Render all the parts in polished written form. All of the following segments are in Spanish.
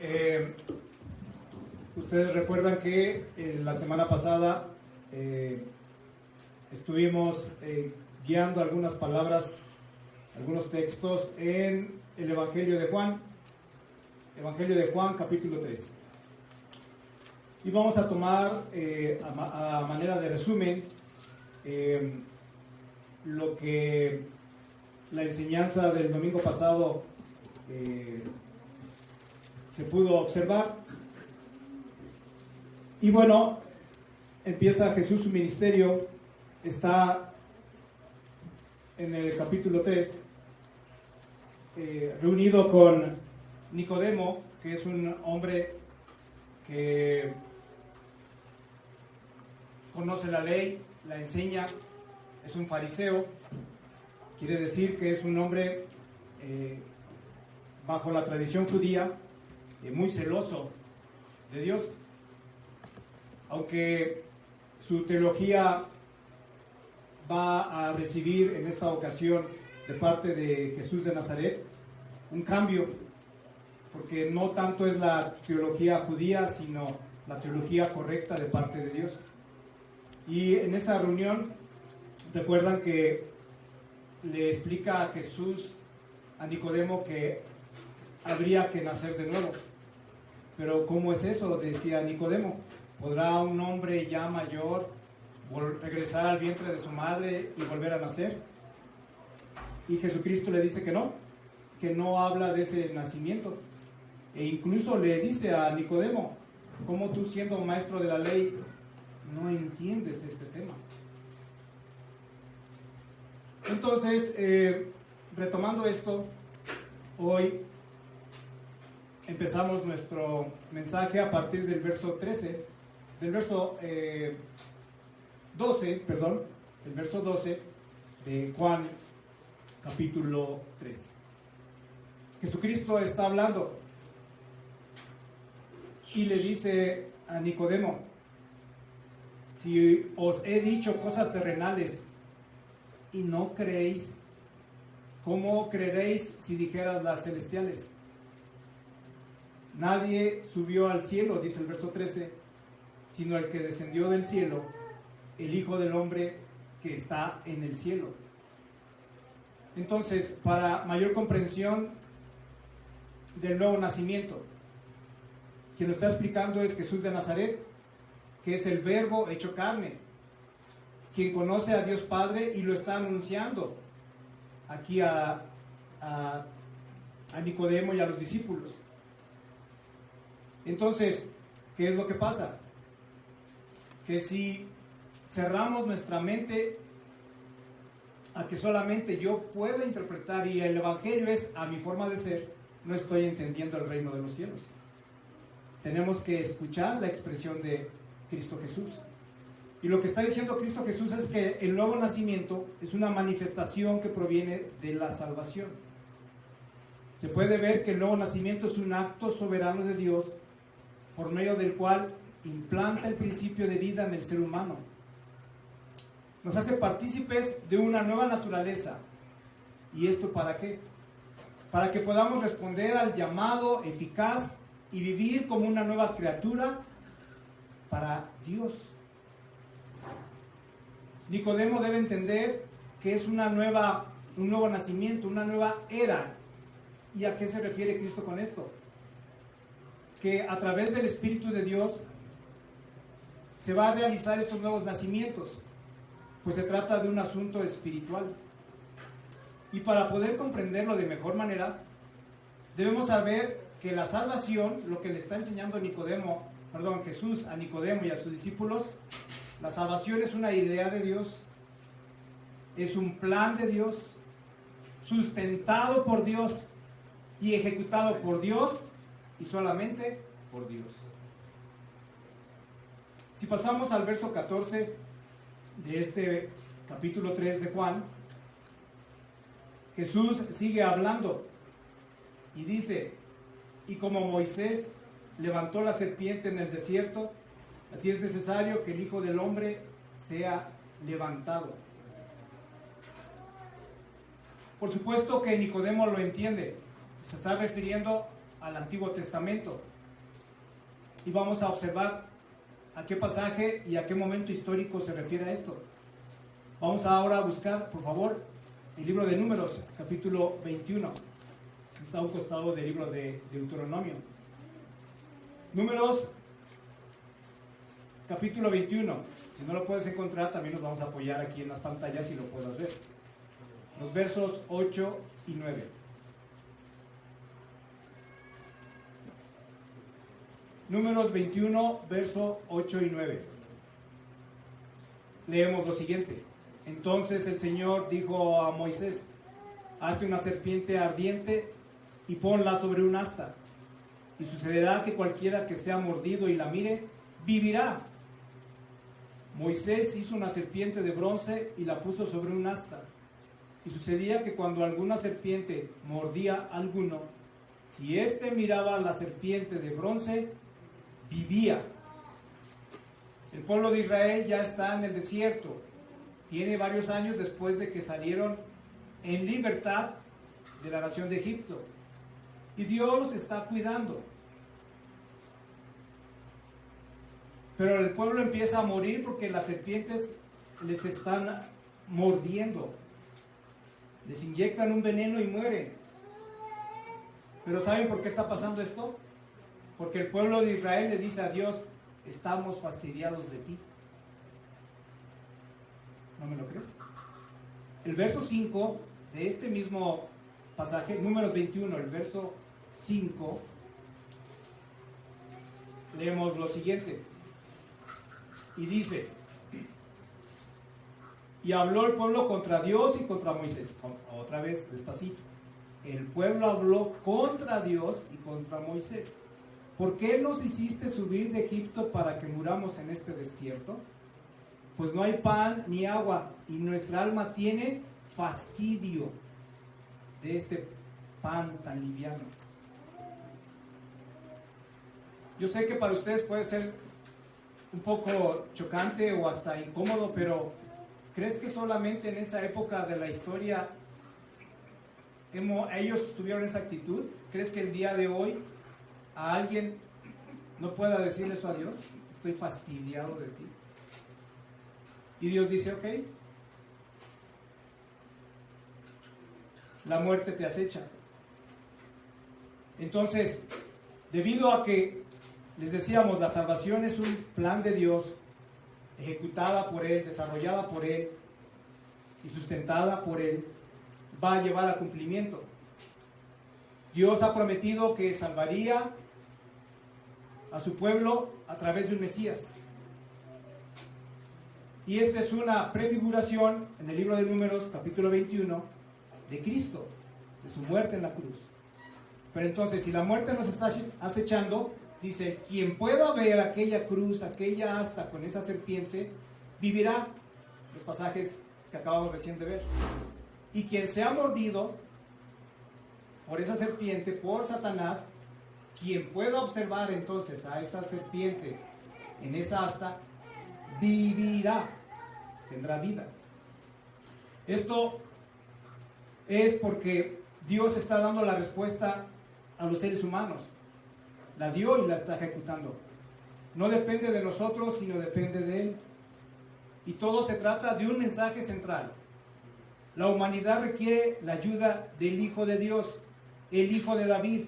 Eh, Ustedes recuerdan que la semana pasada estuvimos guiando algunas palabras, algunos textos en el Evangelio de Juan capítulo 3. Y vamos a tomar a manera de resumen lo que la enseñanza del domingo pasado se pudo observar. Y bueno, empieza Jesús su ministerio, está en el capítulo 3, reunido con Nicodemo, que es un hombre que conoce la ley, la enseña, es un fariseo, quiere decir que es un hombre bajo la tradición judía, muy celoso de Dios. Aunque su teología va a recibir en esta ocasión de parte de Jesús de Nazaret un cambio, porque no tanto es la teología judía, sino la teología correcta de parte de Dios. Y en esa reunión, recuerdan que le explica a Jesús a Nicodemo que habría que nacer de nuevo. Pero ¿cómo es eso?, decía Nicodemo. ¿Podrá un hombre ya mayor regresar al vientre de su madre y volver a nacer? Y Jesucristo le dice que no habla de ese nacimiento. E incluso le dice a Nicodemo, ¿cómo tú, siendo maestro de la ley, no entiendes este tema? Entonces, retomando esto, hoy empezamos nuestro mensaje a partir del verso 13. Del verso 12 de Juan capítulo 3. Jesucristo está hablando y le dice a Nicodemo, si os he dicho cosas terrenales y no creéis, ¿cómo creeréis si dijeras las celestiales? Nadie subió al cielo, dice el verso 13, sino el que descendió del cielo, el Hijo del Hombre que está en el cielo. Entonces, para mayor comprensión del nuevo nacimiento, quien lo está explicando es Jesús de Nazaret, que es el Verbo hecho carne, quien conoce a Dios Padre y lo está anunciando aquí a Nicodemo y a los discípulos. Entonces, ¿qué es lo que pasa? Que si cerramos nuestra mente a que solamente yo puedo interpretar y el Evangelio es a mi forma de ser, no estoy entendiendo el reino de los cielos. Tenemos que escuchar la expresión de Cristo Jesús. Y lo que está diciendo Cristo Jesús es que el nuevo nacimiento es una manifestación que proviene de la salvación. Se puede ver que el nuevo nacimiento es un acto soberano de Dios por medio del cual implanta el principio de vida en el ser humano. Nos hace partícipes de una nueva naturaleza. ¿Y esto para qué? Para que podamos responder al llamado eficaz y vivir como una nueva criatura para Dios. Nicodemo debe entender que es un nuevo nacimiento, una nueva era. ¿Y a qué se refiere Cristo con esto? Que a través del Espíritu de Dios se va a realizar estos nuevos nacimientos, pues se trata de un asunto espiritual. Y para poder comprenderlo de mejor manera, debemos saber que la salvación, lo que le está enseñando Jesús a Nicodemo y a sus discípulos, la salvación es una idea de Dios, es un plan de Dios, sustentado por Dios y ejecutado por Dios y solamente por Dios. Si pasamos al verso 14 de este capítulo 3 de Juan, Jesús sigue hablando y dice, y como Moisés levantó la serpiente en el desierto, así es necesario que el Hijo del Hombre sea levantado. Por supuesto que Nicodemo lo entiende, se está refiriendo al Antiguo Testamento, y vamos a observar a qué pasaje y a qué momento histórico se refiere a esto. Vamos ahora a buscar, por favor, el libro de Números, capítulo 21. Está a un costado del libro de Deuteronomio. Números, capítulo 21. Si no lo puedes encontrar, también nos vamos a apoyar aquí en las pantallas y lo puedas ver. Los versos 8 y 9. Números 21, verso 8 y 9. Leemos lo siguiente. Entonces el Señor dijo a Moisés: hazte una serpiente ardiente y ponla sobre un asta, y sucederá que cualquiera que sea mordido y la mire, vivirá. Moisés hizo una serpiente de bronce y la puso sobre un asta, y sucedía que cuando alguna serpiente mordía a alguno, si éste miraba a la serpiente de bronce, vivía. El pueblo de Israel ya está en el desierto. Tiene varios años después de que salieron en libertad de la nación de Egipto. Y Dios los está cuidando. Pero el pueblo empieza a morir porque las serpientes les están mordiendo. Les inyectan un veneno y mueren. Pero ¿saben por qué está pasando esto? Porque el pueblo de Israel le dice a Dios: estamos fastidiados de ti. ¿No me lo crees? El verso 5 de este mismo pasaje, Números 21, el verso 5, leemos lo siguiente. Y dice: y habló el pueblo contra Dios y contra Moisés. Otra vez, despacito. El pueblo habló contra Dios y contra Moisés. ¿Por qué nos hiciste subir de Egipto para que muramos en este desierto? Pues no hay pan ni agua, y nuestra alma tiene fastidio de este pan tan liviano. Yo sé que para ustedes puede ser un poco chocante o hasta incómodo, pero ¿crees que solamente en esa época de la historia ellos tuvieron esa actitud? ¿Crees que el día de hoy a alguien no pueda decirle eso a Dios? Estoy fastidiado de ti. Y Dios dice: ok, la muerte te acecha. Entonces, debido a que les decíamos, la salvación es un plan de Dios, ejecutada por Él, desarrollada por Él y sustentada por Él, va a llevar a cumplimiento. Dios ha prometido que salvaría a su pueblo a través de un Mesías. Y esta es una prefiguración en el libro de Números, capítulo 21, de Cristo, de su muerte en la cruz. Pero entonces, si la muerte nos está acechando, dice: quien pueda ver aquella cruz, aquella asta con esa serpiente, vivirá. Los pasajes que acabamos recién de ver. Y quien sea mordido por esa serpiente, por Satanás, quien pueda observar entonces a esa serpiente en esa asta, vivirá, tendrá vida. Esto es porque Dios está dando la respuesta a los seres humanos. La dio y la está ejecutando. No depende de nosotros, sino depende de Él. Y todo se trata de un mensaje central. La humanidad requiere la ayuda del Hijo de Dios, el Hijo de David,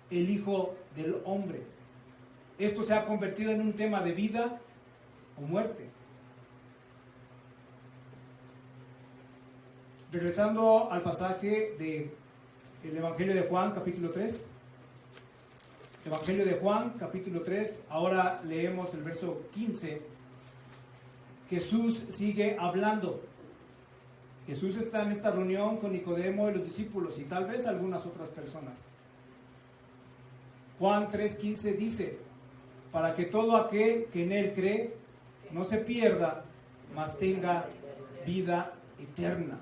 el Hijo del hombre. Esto se ha convertido en un tema de vida o muerte. Regresando al pasaje del Evangelio de Juan, capítulo 3. Evangelio de Juan, capítulo 3. Ahora leemos el verso 15. Jesús sigue hablando. Jesús está en esta reunión con Nicodemo y los discípulos y tal vez algunas otras personas. Juan 3:15 dice: para que todo aquel que en Él cree no se pierda, mas tenga vida eterna.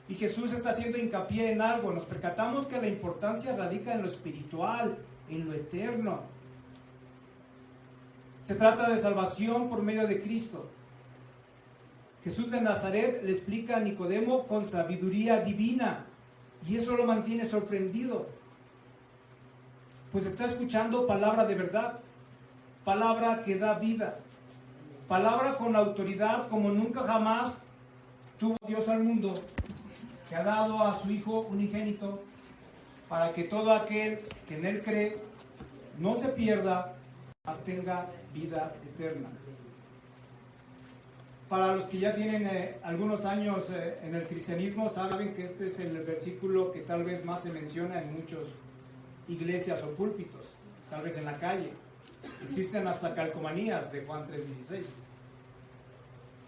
Y Jesús está haciendo hincapié en algo. Nos percatamos que la importancia radica en lo espiritual, en lo eterno. Se trata de salvación por medio de Cristo. Jesús de Nazaret le explica a Nicodemo con sabiduría divina, y eso lo mantiene sorprendido. pues está escuchando palabra de verdad, palabra que da vida, palabra con autoridad como nunca jamás tuvo Dios al mundo, que ha dado a su Hijo unigénito para que todo aquel que en Él cree no se pierda, mas tenga vida eterna. Para los que ya tienen algunos años en el cristianismo, saben que este es el versículo que tal vez más se menciona en muchas iglesias o púlpitos, tal vez en la calle. Existen hasta calcomanías de Juan 3:16.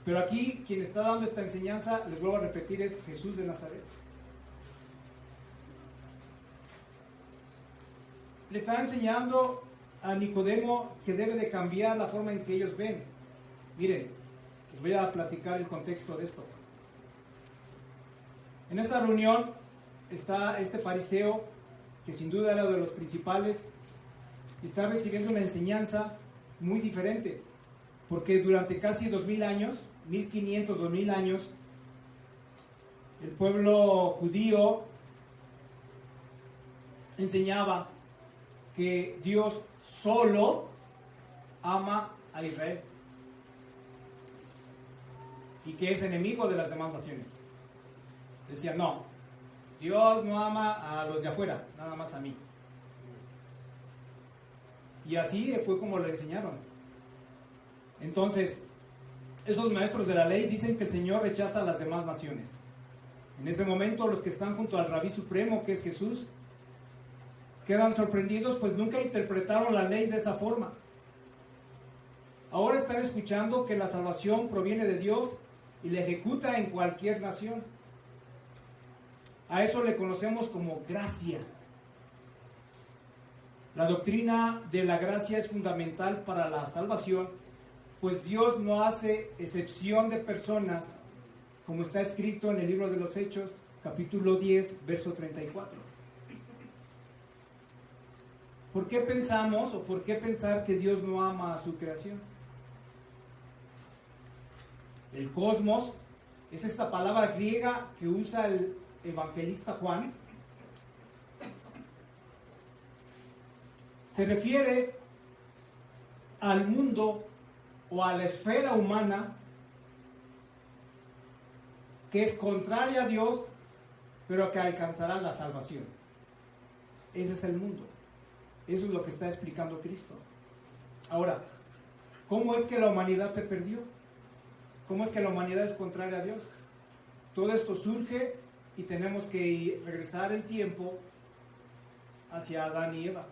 Pero aquí quien está dando esta enseñanza, les vuelvo a repetir, es Jesús de Nazaret. Le está enseñando a Nicodemo que debe de cambiar la forma en que ellos ven. Miren, les voy a platicar el contexto de esto. En esta reunión está este fariseo, que sin duda era de los principales, y está recibiendo una enseñanza muy diferente, porque durante casi 2000 años, 1500, 2000 años, el pueblo judío enseñaba que Dios solo ama a Israel y que es enemigo de las demás naciones. Decían, no, Dios no ama a los de afuera, nada más a mí. Y así fue como lo enseñaron. Entonces, esos maestros de la ley dicen que el Señor rechaza a las demás naciones. En ese momento, los que están junto al Rabí Supremo, que es Jesús, quedan sorprendidos, pues nunca interpretaron la ley de esa forma. Ahora están escuchando que la salvación proviene de Dios y la ejecuta en cualquier nación. A eso le conocemos como gracia. La doctrina de la gracia es fundamental para la salvación, pues Dios no hace excepción de personas, como está escrito en el libro de los Hechos, capítulo 10, verso 34. ¿Por qué pensamos o por qué pensar que Dios no ama a su creación? El cosmos es esta palabra griega que usa el evangelista Juan. Se refiere al mundo o a la esfera humana que es contraria a Dios, pero que alcanzará la salvación. Ese es el mundo. Eso es lo que está explicando Cristo. Ahora, ¿cómo es que la humanidad se perdió? ¿Cómo es que la humanidad es contraria a Dios? Todo esto surge y tenemos que regresar el tiempo hacia Adán y Eva.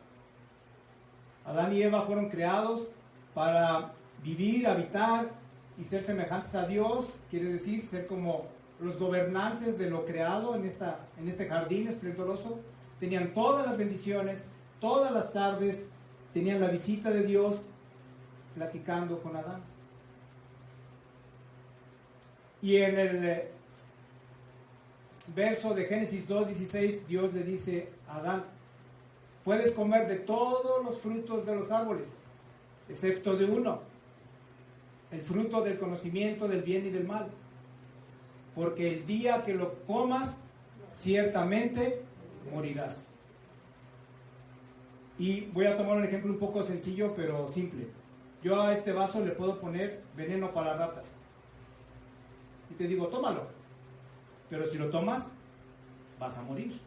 Adán y Eva fueron creados para vivir, habitar y ser semejantes a Dios, quiere decir ser como los gobernantes de lo creado en este jardín esplendoroso. Tenían todas las bendiciones, todas las tardes tenían la visita de Dios platicando con Adán. Y en el verso de Génesis 2:16, Dios le dice a Adán: puedes comer de todos los frutos de los árboles, excepto de uno, el fruto del conocimiento del bien y del mal, porque el día que lo comas, ciertamente morirás. Y voy a tomar un ejemplo un poco sencillo, pero simple. Yo a este vaso le puedo poner veneno para ratas. Y te digo, tómalo. Pero si lo tomas, vas a morir.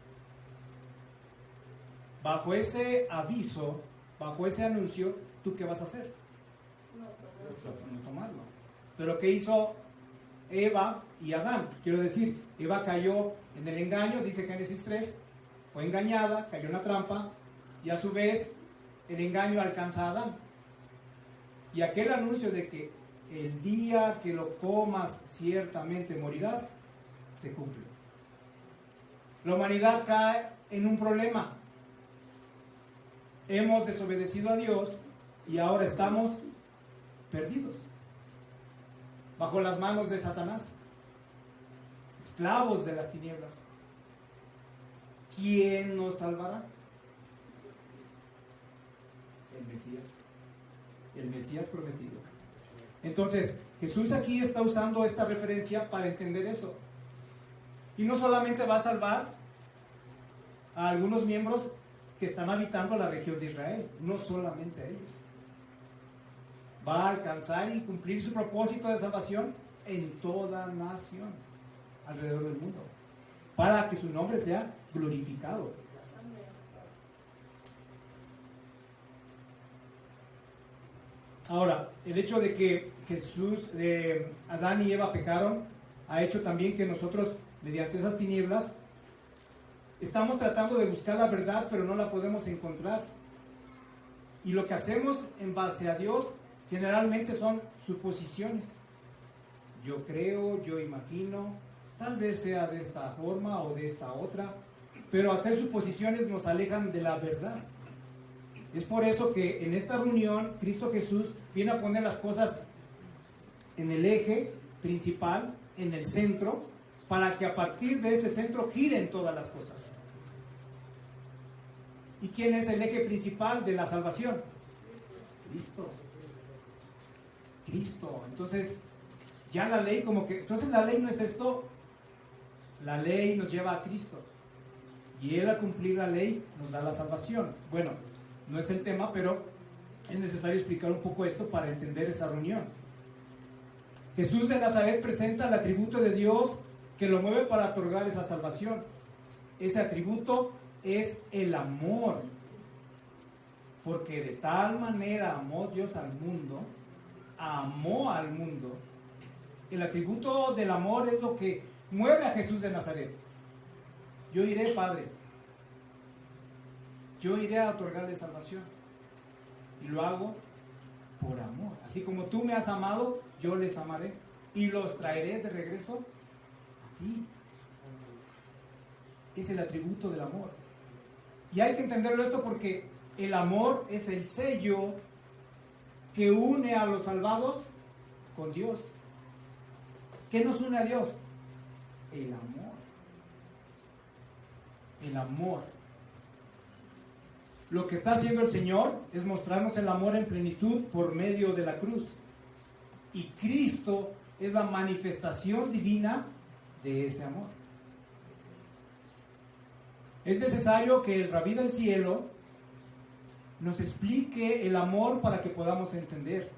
Bajo ese aviso, bajo ese anuncio, ¿tú qué vas a hacer? No tomarlo. Pero ¿qué hizo Eva y Adán? Quiero decir, Eva cayó en el engaño, dice Génesis 3, fue engañada, cayó en la trampa, y a su vez el engaño alcanza a Adán. Y aquel anuncio de que el día que lo comas ciertamente morirás, se cumple. La humanidad cae en un problema. Hemos desobedecido a Dios y ahora estamos perdidos, bajo las manos de Satanás, esclavos de las tinieblas. ¿Quién nos salvará? El Mesías prometido. Entonces, Jesús aquí está usando esta referencia para entender eso. Y no solamente va a salvar a algunos miembros que están habitando la región de Israel, no solamente a ellos. Va a alcanzar y cumplir su propósito de salvación en toda nación alrededor del mundo, para que su nombre sea glorificado. Ahora, el hecho de que Adán y Eva pecaron, ha hecho también que nosotros, mediante esas tinieblas, estamos tratando de buscar la verdad, pero no la podemos encontrar. Y lo que hacemos en base a Dios, generalmente son suposiciones. Yo creo, yo imagino, tal vez sea de esta forma o de esta otra, pero hacer suposiciones nos alejan de la verdad. Es por eso que en esta reunión Cristo Jesús viene a poner las cosas en el eje principal, en el centro, para que a partir de ese centro giren todas las cosas. ¿Y quién es el eje principal de la salvación? Cristo. Cristo. Entonces, ya la ley entonces la ley no es esto, la ley nos lleva a Cristo. Y Él al cumplir la ley nos da la salvación. Bueno, no es el tema, pero es necesario explicar un poco esto para entender esa reunión. Jesús de Nazaret presenta el atributo de Dios que lo mueve para otorgar esa salvación. Ese atributo es el amor. Porque de tal manera amó Dios al mundo, amó al mundo. El atributo del amor es lo que mueve a Jesús de Nazaret. Yo iré, Padre. Yo iré a otorgarle salvación. Y lo hago por amor. Así como tú me has amado, yo les amaré. Y los traeré de regreso a ti. Es el atributo del amor. Y hay que entenderlo esto porque el amor es el sello que une a los salvados con Dios. ¿Qué nos une a Dios? El amor. El amor. Lo que está haciendo el Señor es mostrarnos el amor en plenitud por medio de la cruz. Y Cristo es la manifestación divina de ese amor. Es necesario que el Rabí del cielo nos explique el amor para que podamos entender.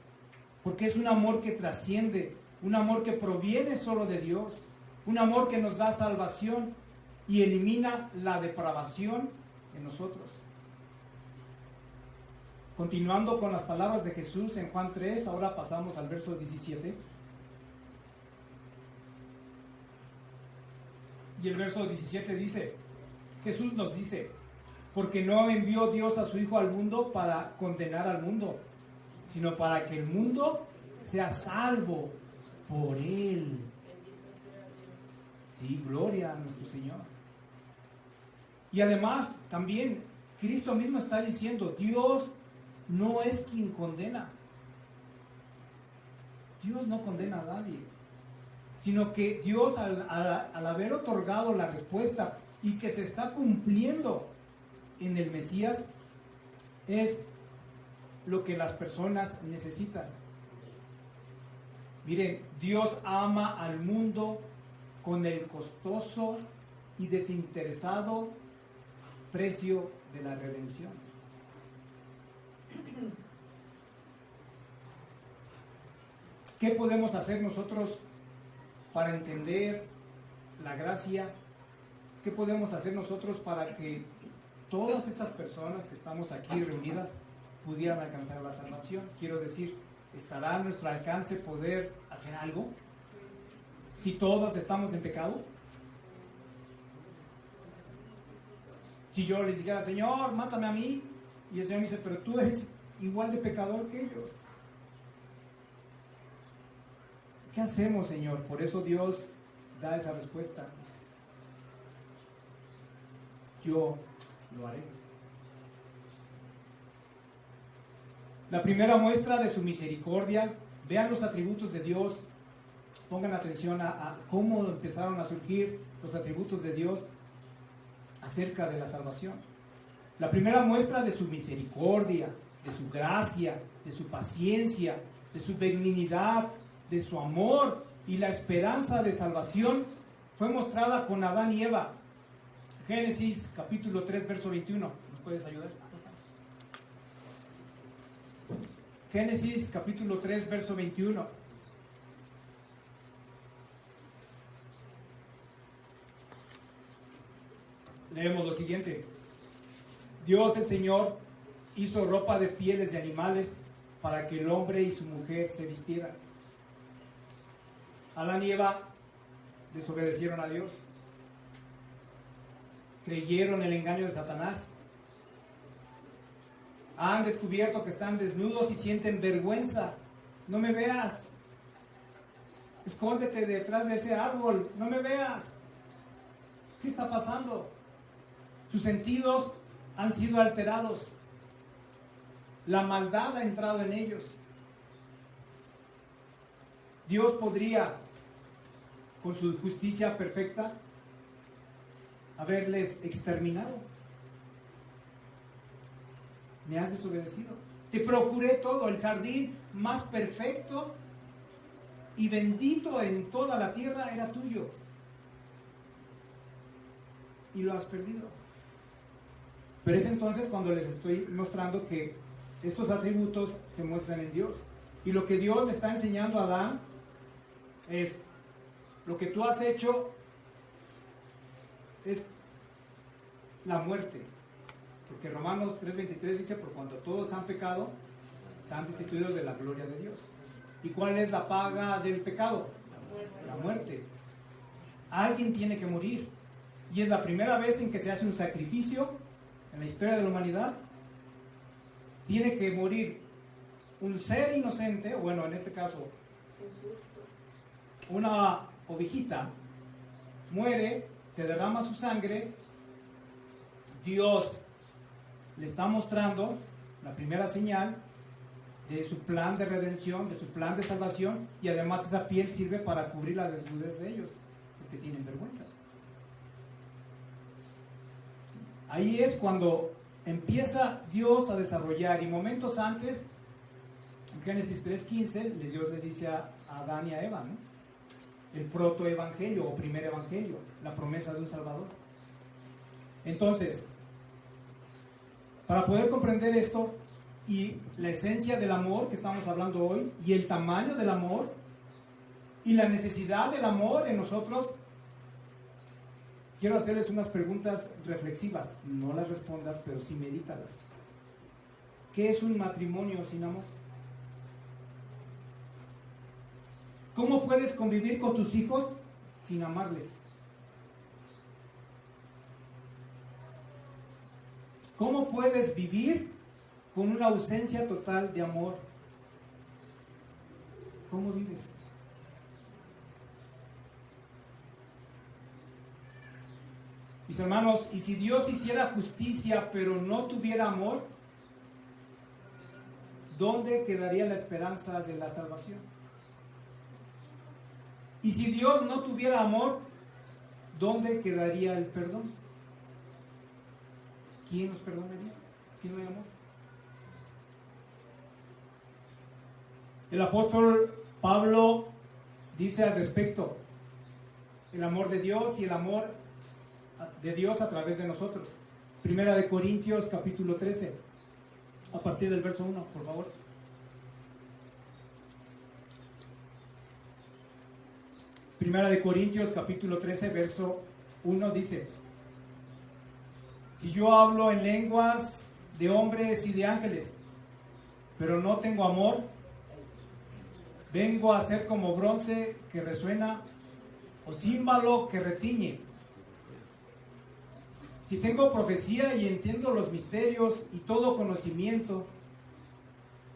Porque es un amor que trasciende, un amor que proviene solo de Dios, un amor que nos da salvación y elimina la depravación en nosotros. Continuando con las palabras de Jesús en Juan 3, ahora pasamos al verso 17. Y el verso 17 dice, Jesús nos dice, porque no envió Dios a su Hijo al mundo para condenar al mundo, sino para que el mundo sea salvo por Él. Sí, gloria a nuestro Señor. Y además, también, Cristo mismo está diciendo, Dios no es quien condena. Dios no condena a nadie, sino que Dios al haber otorgado la respuesta y que se está cumpliendo en el Mesías, es lo que las personas necesitan. Miren, Dios ama al mundo con el costoso y desinteresado precio de la redención. ¿Qué podemos hacer nosotros para entender la gracia? ¿Qué podemos hacer nosotros para que todas estas personas que estamos aquí reunidas pudieran alcanzar la salvación? Quiero decir, ¿estará a nuestro alcance poder hacer algo si todos estamos en pecado? Si yo les dijera, Señor, mátame a mí, y el Señor me dice, pero tú eres igual de pecador que ellos. ¿Qué hacemos, Señor? Por eso Dios da esa respuesta. Yo lo haré. La primera muestra de su misericordia, vean los atributos de Dios, pongan atención a cómo empezaron a surgir los atributos de Dios acerca de la salvación. La primera muestra de su misericordia, de su gracia, de su paciencia, de su benignidad, de su amor y la esperanza de salvación fue mostrada con Adán y Eva. Génesis capítulo 3, verso 21. puedes ayudar? Génesis capítulo 3, verso 21. Leemos lo siguiente. Dios el Señor hizo ropa de pieles de animales para que el hombre y su mujer se vistieran. Adán y Eva desobedecieron a Dios. Creyeron el engaño de Satanás. Han descubierto que están desnudos y sienten vergüenza. No me veas. Escóndete detrás de ese árbol. No me veas. ¿Qué está pasando? Sus sentidos han sido alterados. La maldad ha entrado en ellos. Dios podría, con su justicia perfecta, haberles exterminado. Me has desobedecido. Te procuré todo, el jardín más perfecto y bendito en toda la tierra era tuyo. Y lo has perdido. Pero es entonces cuando les estoy mostrando que estos atributos se muestran en Dios. Y lo que Dios le está enseñando a Adán es: lo que tú has hecho es la muerte. Porque Romanos 3:23 dice: por cuanto todos han pecado, están destituidos de la gloria de Dios. ¿Y cuál es la paga del pecado? La muerte. Alguien tiene que morir. Y es la primera vez en que se hace un sacrificio en la historia de la humanidad. Tiene que morir un ser inocente, bueno, en este caso, una ovejita, muere, se derrama su sangre. Dios le está mostrando la primera señal de su plan de redención, de su plan de salvación, y además esa piel sirve para cubrir la desnudez de ellos, porque tienen vergüenza. Ahí es cuando empieza Dios a desarrollar, y momentos antes, en Génesis 3:15, Dios le dice a Adán y a Eva, ¿no?, el protoevangelio o primer evangelio, la promesa de un Salvador. Entonces, para poder comprender esto y la esencia del amor que estamos hablando hoy, y el tamaño del amor y la necesidad del amor en nosotros, quiero hacerles unas preguntas reflexivas. No las respondas, pero sí medítalas. ¿Qué es un matrimonio sin amor? ¿Cómo puedes convivir con tus hijos sin amarles? ¿Cómo puedes vivir con una ausencia total de amor? ¿Cómo vives? Mis hermanos, y si Dios hiciera justicia pero no tuviera amor, ¿dónde quedaría la esperanza de la salvación? Y si Dios no tuviera amor, ¿dónde quedaría el perdón? ¿Quién nos perdonaría si no hay amor? El apóstol Pablo dice al respecto: el amor de Dios y el amor de Dios a través de nosotros. Primera de Corintios capítulo 13, a partir del verso 1, por favor. Primera de Corintios capítulo 13, verso 1 dice: si yo hablo en lenguas de hombres y de ángeles, pero no tengo amor, vengo a ser como bronce que resuena o címbalo que retiñe. Si tengo profecía y entiendo los misterios y todo conocimiento,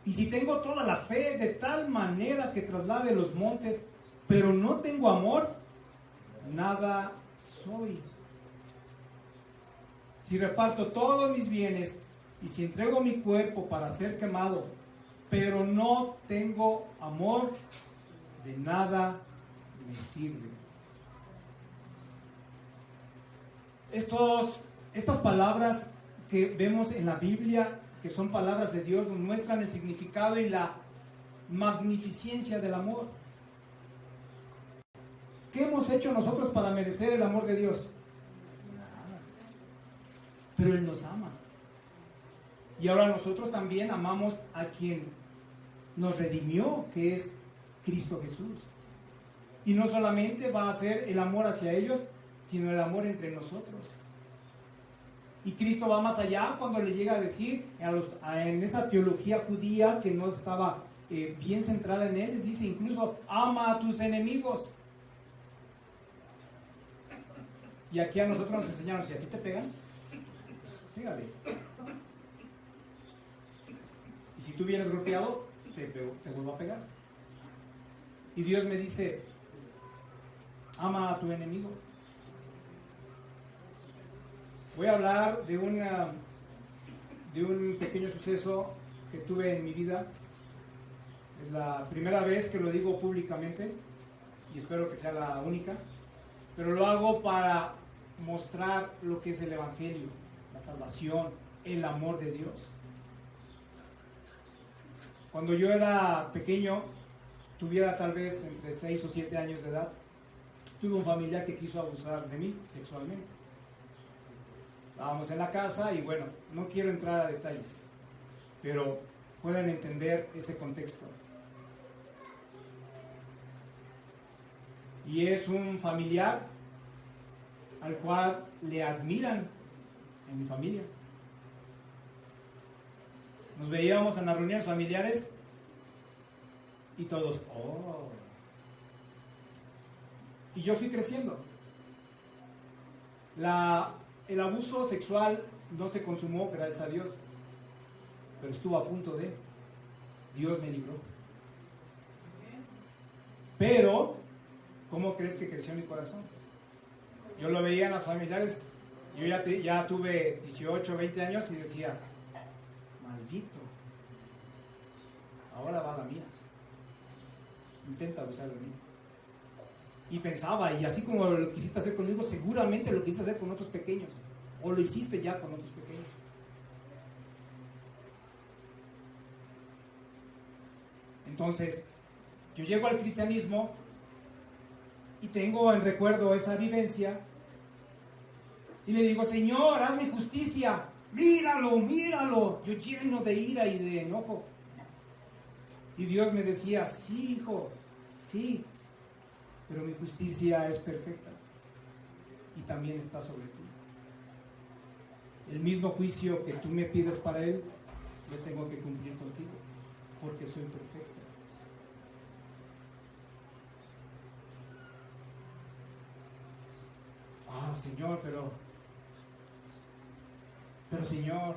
y si tengo toda la fe de tal manera que traslade los montes, pero no tengo amor, nada soy. Si reparto todos mis bienes y si entrego mi cuerpo para ser quemado, pero no tengo amor, de nada me sirve. Estas palabras que vemos en la Biblia, que son palabras de Dios, nos muestran el significado y la magnificencia del amor. ¿Qué hemos hecho nosotros para merecer el amor de Dios? Nada. Pero Él nos ama. Y ahora nosotros también amamos a quien nos redimió, que es Cristo Jesús. Y no solamente va a ser el amor hacia ellos, sino el amor entre nosotros. Y Cristo va más allá cuando le llega a decir en esa teología judía que no estaba bien centrada en él, les dice incluso, ama a tus enemigos. Y aquí a nosotros nos enseñaron, si a ti te pegan, pégale. Y si tú vienes golpeado, te vuelvo a pegar. Y Dios me dice, ama a tu enemigo. Voy a hablar de un pequeño suceso que tuve en mi vida. Es la primera vez que lo digo públicamente y espero que sea la única. Pero lo hago para mostrar lo que es el Evangelio, la salvación, el amor de Dios. Cuando yo era pequeño, tuviera tal vez entre 6 o 7 años de edad, tuve un familiar que quiso abusar de mí sexualmente. Estábamos en la casa y bueno, no quiero entrar a detalles, pero pueden entender ese contexto. Y es un familiar al cual le admiran en mi familia. Nos veíamos en las reuniones familiares y todos, oh. Y yo fui creciendo. El abuso sexual no se consumó, gracias a Dios, pero estuvo a punto de. Dios me libró. Pero, ¿cómo crees que creció mi corazón? Yo lo veía en las familiares, yo ya tuve 18, 20 años y decía, maldito, ahora va la mía. Intenta abusar de mí. Y pensaba, y así como lo quisiste hacer conmigo, seguramente lo quisiste hacer con otros pequeños. O lo hiciste ya con otros pequeños. Entonces, yo llego al cristianismo y tengo en recuerdo esa vivencia. Y le digo, Señor, hazme justicia. Míralo, míralo. Yo lleno de ira y de enojo. Y Dios me decía, sí, hijo, sí. Pero mi justicia es perfecta y también está sobre ti. El mismo juicio que tú me pides para él, lo tengo que cumplir contigo, porque soy perfecto. Ah, Señor, pero Señor.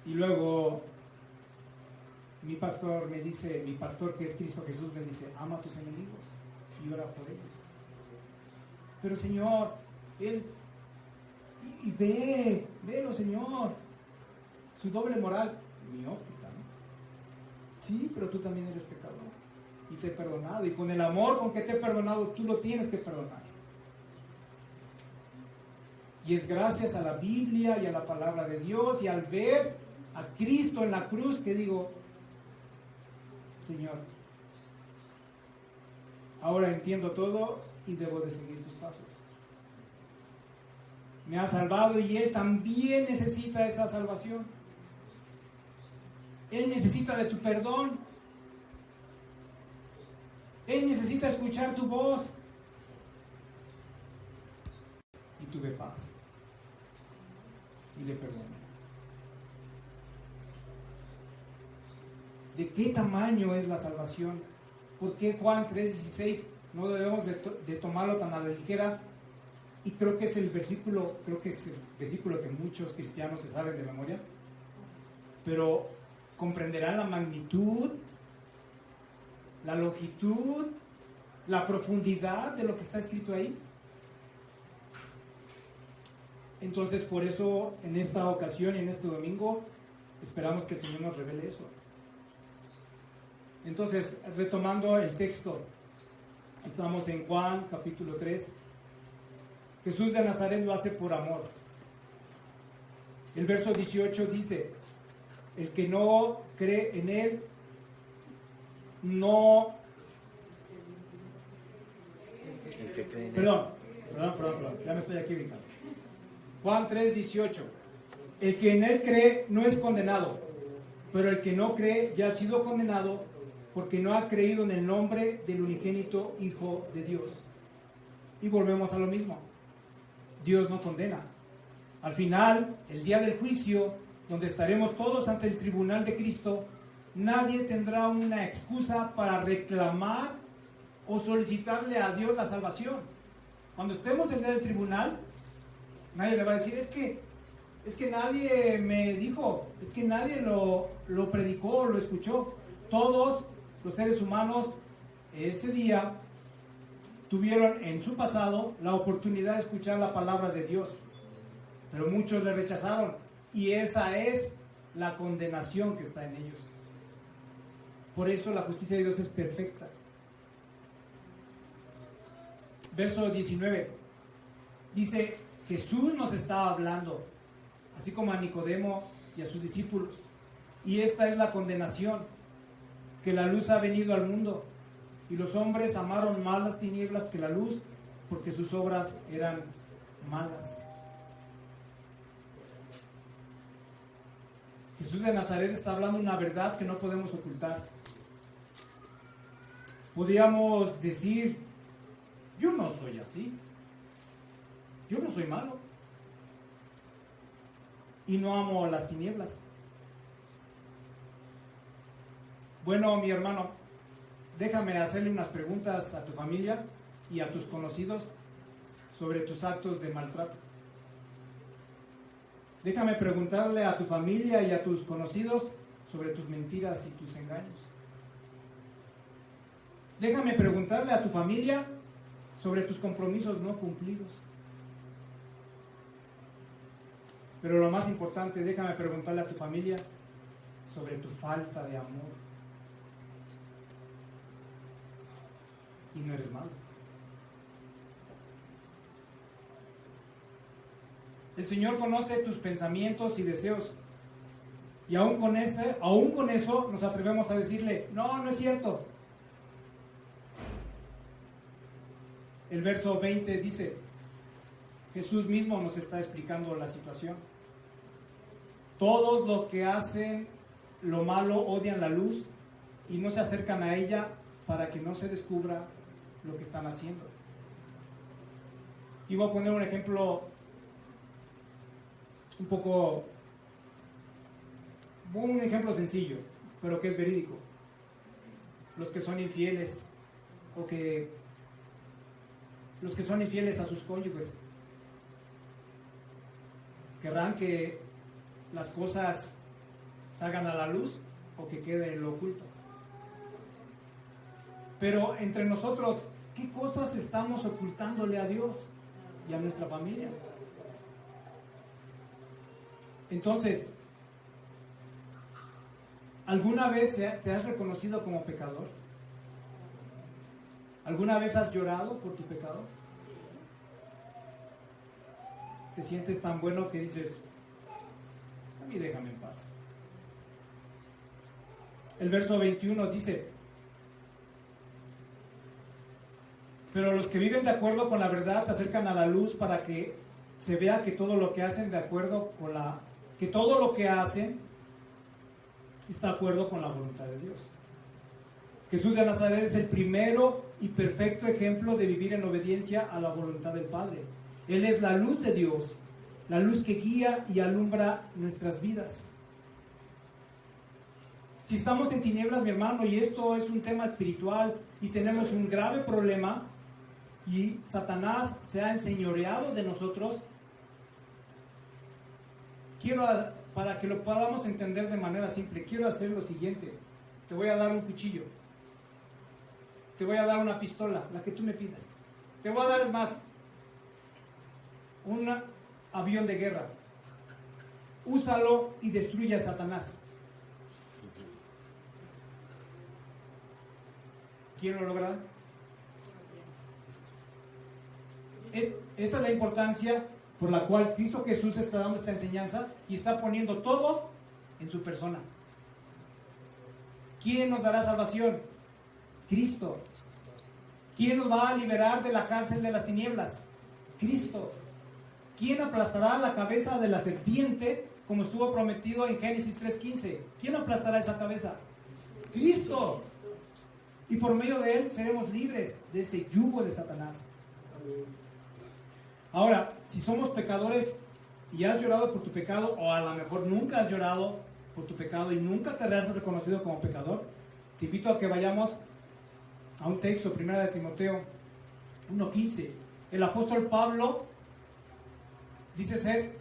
Y luego mi pastor que es Cristo Jesús me dice, ama a tus enemigos y ora por ellos. Pero Señor, él, y velo Señor, su doble moral, mi óptica, ¿no? Sí, pero tú también eres pecador y te he perdonado, y con el amor con que te he perdonado, tú lo tienes que perdonar. Y es gracias a la Biblia y a la palabra de Dios y al ver a Cristo en la cruz que digo, Señor, ahora entiendo todo y debo de seguir tus pasos. Me ha salvado y Él también necesita esa salvación. Él necesita de tu perdón. Él necesita escuchar tu voz. Y tuve paz. Y le perdoné. ¿De qué tamaño es la salvación? ¿Por qué Juan 3:16 no debemos de tomarlo tan a la ligera? Y creo que es el versículo que muchos cristianos se saben de memoria. Pero comprenderán la magnitud, la longitud, la profundidad de lo que está escrito ahí. Entonces, por eso, en esta ocasión y en este domingo, esperamos que el Señor nos revele eso. Entonces, retomando el texto, estamos en Juan capítulo 3. Jesús de Nazaret lo hace por amor. El verso 18 dice, el que no cree en Él, no... El que cree en Él. Perdón, ya me estoy aquí brincando. Juan 3:18. El que en él cree no es condenado, pero el que no cree ya ha sido condenado porque no ha creído en el nombre del unigénito Hijo de Dios. Y volvemos a lo mismo. Dios no condena. Al final, el día del juicio, donde estaremos todos ante el tribunal de Cristo, nadie tendrá una excusa para reclamar o solicitarle a Dios la salvación. Cuando estemos en el día del tribunal, nadie le va a decir, es que nadie me dijo, es que nadie lo predicó, lo escuchó. Todos los seres humanos ese día tuvieron en su pasado la oportunidad de escuchar la palabra de Dios, pero muchos le rechazaron, y esa es la condenación que está en ellos. Por eso la justicia de Dios es perfecta. Verso 19 dice: Jesús nos estaba hablando, así como a Nicodemo y a sus discípulos, y esta es la condenación, que la luz ha venido al mundo, y los hombres amaron más las tinieblas que la luz, porque sus obras eran malas. Jesús de Nazaret está hablando una verdad que no podemos ocultar. Podríamos decir, yo no soy así, yo no soy malo, y no amo las tinieblas. Bueno, mi hermano, déjame hacerle unas preguntas a tu familia y a tus conocidos sobre tus actos de maltrato. Déjame preguntarle a tu familia y a tus conocidos sobre tus mentiras y tus engaños. Déjame preguntarle a tu familia sobre tus compromisos no cumplidos. Pero lo más importante, déjame preguntarle a tu familia sobre tu falta de amor. Y no eres malo. El Señor conoce tus pensamientos y deseos. Y aún con eso nos atrevemos a decirle, no es cierto. El verso 20 dice, Jesús mismo nos está explicando la situación. Todos los que hacen lo malo odian la luz y no se acercan a ella para que no se descubra lo que están haciendo. Y voy a poner un ejemplo un ejemplo sencillo, pero que es verídico. Los que son infieles los que son infieles a sus cónyuges querrán que las cosas salgan a la luz o que queden en lo oculto. Pero entre nosotros, ¿qué cosas estamos ocultándole a Dios y a nuestra familia? Entonces, ¿alguna vez te has reconocido como pecador? ¿Alguna vez has llorado por tu pecado? ¿Te sientes tan bueno que dices, a mí déjame en paz? El verso 21 dice, pero los que viven de acuerdo con la verdad se acercan a la luz para que se vea que todo lo que hacen está de acuerdo con la voluntad de Dios. Jesús de Nazaret es el primero y perfecto ejemplo de vivir en obediencia a la voluntad del Padre. Él es la luz de Dios, la luz que guía y alumbra nuestras vidas. Si estamos en tinieblas, mi hermano, y esto es un tema espiritual y tenemos un grave problema y Satanás se ha enseñoreado de nosotros, para que lo podamos entender de manera simple, quiero hacer lo siguiente. Te voy a dar un cuchillo, te voy a dar una pistola, la que tú me pidas. Te voy a dar, es más, un avión de guerra. Úsalo y destruye a Satanás. ¿Quién lo logra? Esta es la importancia por la cual Cristo Jesús está dando esta enseñanza y está poniendo todo en su persona. ¿Quién nos dará salvación? Cristo. ¿Quién nos va a liberar de la cárcel de las tinieblas? Cristo. ¿Quién aplastará la cabeza de la serpiente como estuvo prometido en Génesis 3:15. ¿Quién aplastará esa cabeza? Cristo. Y por medio de Él seremos libres de ese yugo de Satanás. Ahora, si somos pecadores y has llorado por tu pecado, o a lo mejor nunca has llorado por tu pecado y nunca te has reconocido como pecador, te invito a que vayamos a un texto, 1 de Timoteo 1:15. El apóstol Pablo dice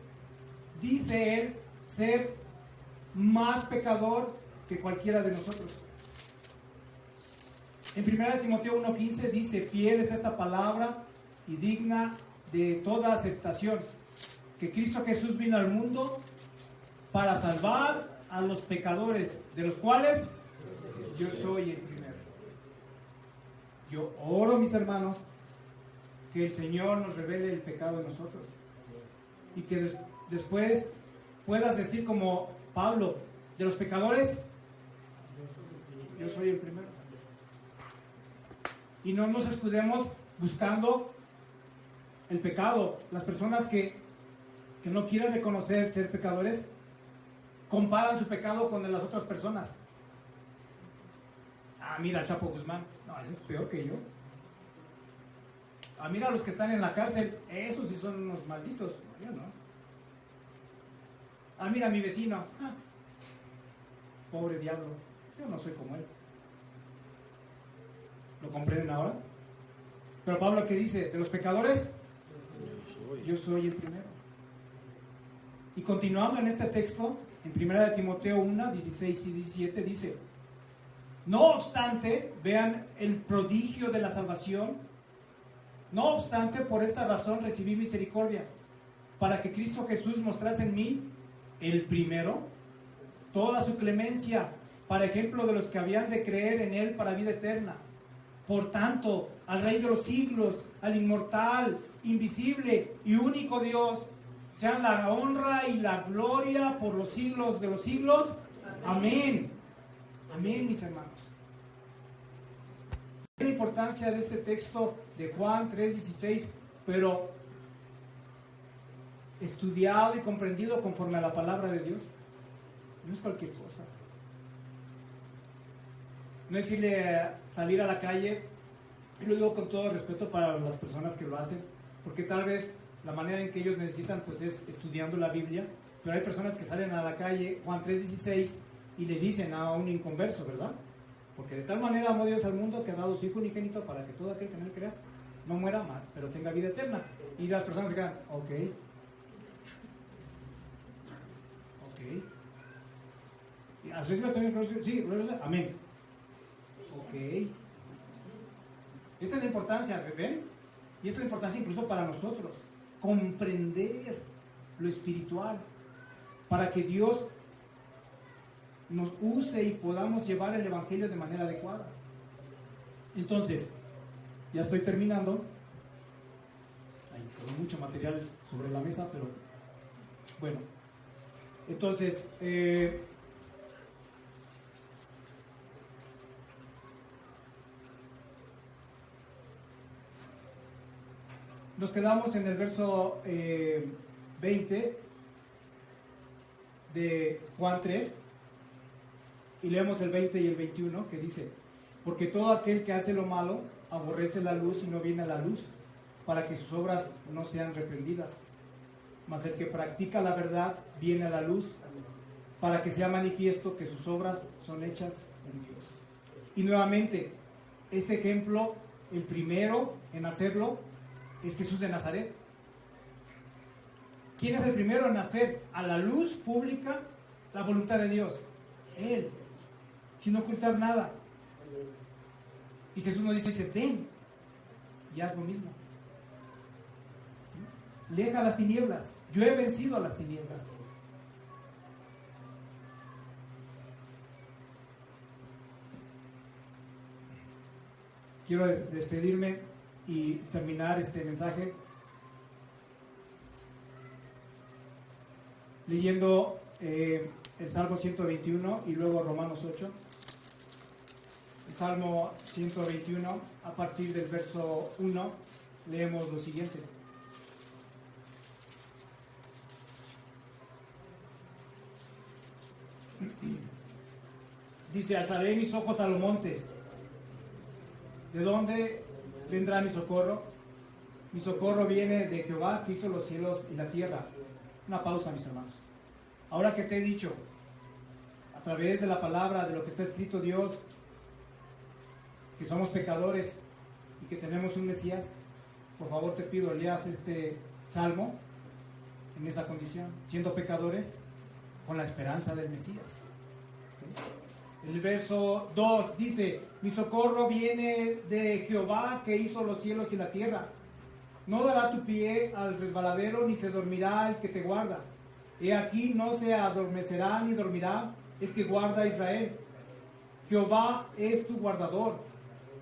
él ser más pecador que cualquiera de nosotros. En 1 de Timoteo 1:15 dice: fiel es esta palabra y digna de toda aceptación, que Cristo Jesús vino al mundo para salvar a los pecadores, de los cuales yo soy el primero. Yo oro, mis hermanos, que el Señor nos revele el pecado en nosotros y que después puedas decir como Pablo: de los pecadores yo soy el primero. Y no nos escudemos buscando el pecado. Las personas que no quieren reconocer ser pecadores comparan su pecado con el de las otras personas. Ah, mira, Chapo Guzmán, no, ese es peor que yo. Ah, mira, los que están en la cárcel, esos sí son unos malditos. Yo no. Ah, mira, mi vecino, pobre diablo, yo no soy como él. ¿Lo comprenden ahora? Pero Pablo, ¿qué dice? De los pecadores yo soy el primero. Y continuando en este texto, en 1 de Timoteo 1, 16 y 17 dice: no obstante, vean el prodigio de la salvación. No obstante, por esta razón recibí misericordia, para que Cristo Jesús mostrase en mí, el primero, toda su clemencia, para ejemplo de los que habían de creer en Él para vida eterna. Por tanto, al Rey de los siglos, al inmortal, invisible y único Dios, sean la honra y la gloria por los siglos de los siglos. Amén. Amén, mis hermanos. La importancia de este texto de Juan 3:16, pero estudiado y comprendido conforme a la palabra de Dios, no es cualquier cosa. No es salir a la calle, y lo digo con todo respeto para las personas que lo hacen, porque tal vez la manera en que ellos necesitan pues es estudiando la Biblia, pero hay personas que salen a la calle, Juan 3:16, y le dicen a un inconverso, ¿verdad? Porque de tal manera amó Dios al mundo que ha dado su Hijo unigénito para que todo aquel que en Él crea no muera mal, pero tenga vida eterna. Y las personas se quedan, ok. ¿Y has recibido también? Sí, amén. Ok. Esta es la importancia, ¿ven? Y esta es la importancia incluso para nosotros, comprender lo espiritual, para que Dios nos use y podamos llevar el Evangelio de manera adecuada. Entonces, ya estoy terminando. Hay mucho material sobre la mesa, pero bueno. Entonces, nos quedamos en el verso 20 de Juan 3 y leemos el 20 y el 21 que dice: porque todo aquel que hace lo malo aborrece la luz y no viene a la luz para que sus obras no sean reprendidas, mas el que practica la verdad viene a la luz para que sea manifiesto que sus obras son hechas en Dios. Y nuevamente, este ejemplo, el primero en hacerlo es Jesús de Nazaret. ¿Quién es el primero en hacer a la luz pública la voluntad de Dios? Él, sin ocultar nada. Y Jesús nos dice: ven y haz lo mismo. ¿Sí? Deja las tinieblas. Yo he vencido a las tinieblas. Quiero despedirme y terminar este mensaje leyendo el Salmo 121 y luego Romanos 8. El Salmo 121, a partir del verso 1, leemos lo siguiente: Dice, alzaré mis ojos a los montes. ¿De dónde vendrá mi socorro? Mi socorro viene de Jehová, que hizo los cielos y la tierra. Una pausa, mis hermanos. Ahora que te he dicho, a través de la palabra, de lo que está escrito, Dios, que somos pecadores y que tenemos un Mesías, por favor te pido, leas este salmo en esa condición, siendo pecadores, con la esperanza del Mesías. ¿Okay? El verso 2 dice, mi socorro viene de Jehová, que hizo los cielos y la tierra. No dará tu pie al resbaladero, ni se dormirá el que te guarda. He aquí, no se adormecerá ni dormirá el que guarda a Israel. Jehová es tu guardador.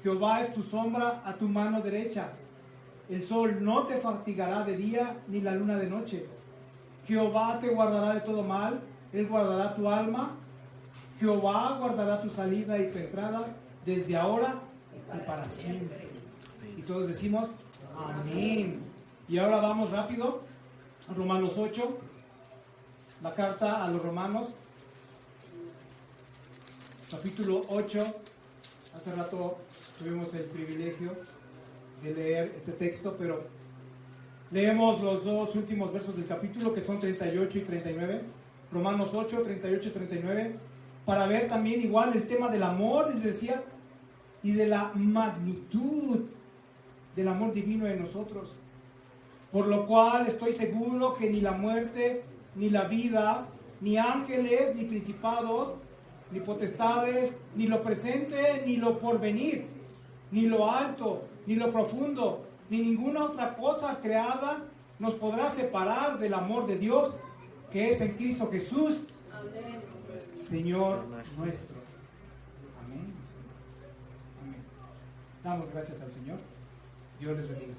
Jehová es tu sombra a tu mano derecha. El sol no te fatigará de día, ni la luna de noche. Jehová te guardará de todo mal. Él guardará tu alma. Jehová guardará tu salida y tu entrada, desde ahora y para siempre. Y todos decimos, amén. Y ahora vamos rápido a Romanos 8, la carta a los Romanos, capítulo 8. Hace rato tuvimos el privilegio de leer este texto, pero leemos los dos últimos versos del capítulo, que son 38 y 39. Romanos 8, 38 y 39, para ver también igual el tema del amor, les decía, y de la magnitud del amor divino en nosotros. Por lo cual estoy seguro que ni la muerte, ni la vida, ni ángeles, ni principados, ni potestades, ni lo presente, ni lo porvenir, ni lo alto, ni lo profundo, ni ninguna otra cosa creada nos podrá separar del amor de Dios que es en Cristo Jesús, amén, Señor nuestro. Amén. Amén. Damos gracias al Señor. Dios les bendiga.